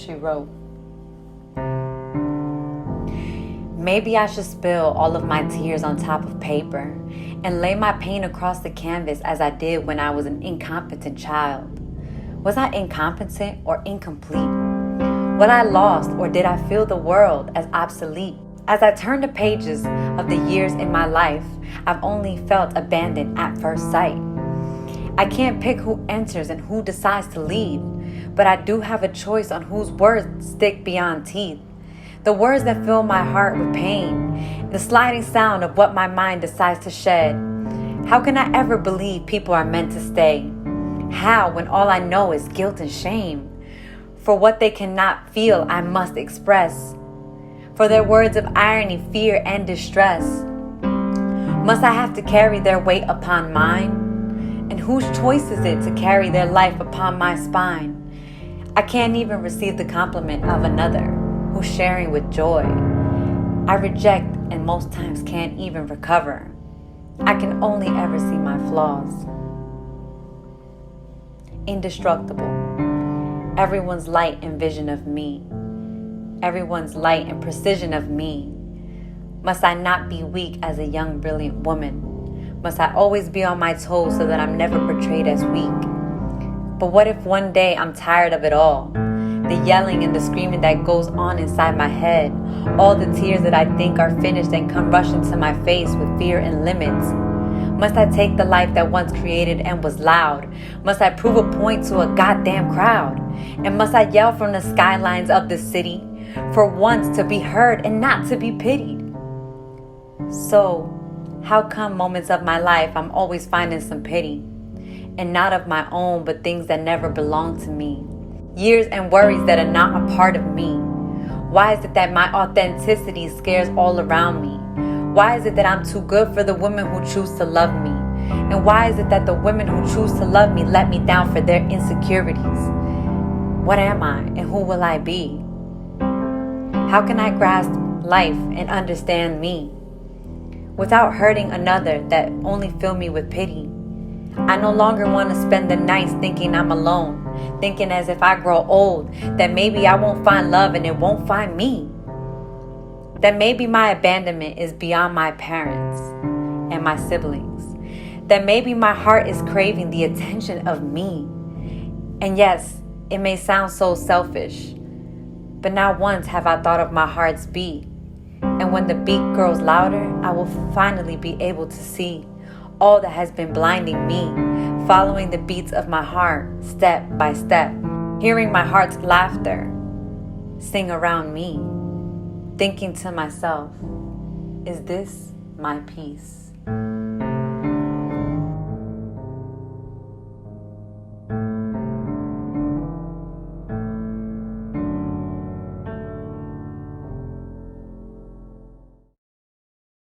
she wrote. Maybe I should spill all of my tears on top of paper and lay my pain across the canvas as I did when I was an incompetent child. Was I incompetent or incomplete? What I lost, or did I feel the world as obsolete? As I turn the pages of the years in my life, I've only felt abandoned at first sight. I can't pick who enters and who decides to leave, but I do have a choice on whose words stick beyond teeth. The words that fill my heart with pain, the sliding sound of what my mind decides to shed. How can I ever believe people are meant to stay? How, when all I know is guilt and shame? For what they cannot feel, I must express. For their words of irony, fear, and distress. Must I have to carry their weight upon mine? And whose choice is it to carry their life upon my spine? I can't even receive the compliment of another who's sharing with joy. I reject and most times can't even recover. I can only ever see my flaws. Indestructible. Everyone's light and vision of me. Everyone's light and precision of me. Must I not be weak as a young, brilliant woman? Must I always be on my toes so that I'm never portrayed as weak? But what if one day I'm tired of it all? The yelling and the screaming that goes on inside my head. All the tears that I think are finished and come rushing to my face with fear and limits. Must I take the life that once created and was loud? Must I prove a point to a goddamn crowd? And must I yell from the skylines of the city for once to be heard and not to be pitied? So, how come moments of my life I'm always finding some pity? And not of my own, but things that never belong to me. Years and worries that are not a part of me. Why is it that my authenticity scares all around me? Why is it that I'm too good for the women who choose to love me? And why is it that the women who choose to love me let me down for their insecurities? What am I and who will I be? How can I grasp life and understand me without hurting another that only fill me with pity? I no longer want to spend the nights thinking I'm alone, thinking as if I grow old, that maybe I won't find love and it won't find me. That maybe my abandonment is beyond my parents and my siblings. That maybe my heart is craving the attention of me. And yes, it may sound so selfish, but not once have I thought of my heart's beat. And when the beat grows louder, I will finally be able to see all that has been blinding me, following the beats of my heart step by step, hearing my heart's laughter sing around me, thinking to myself, is this my peace?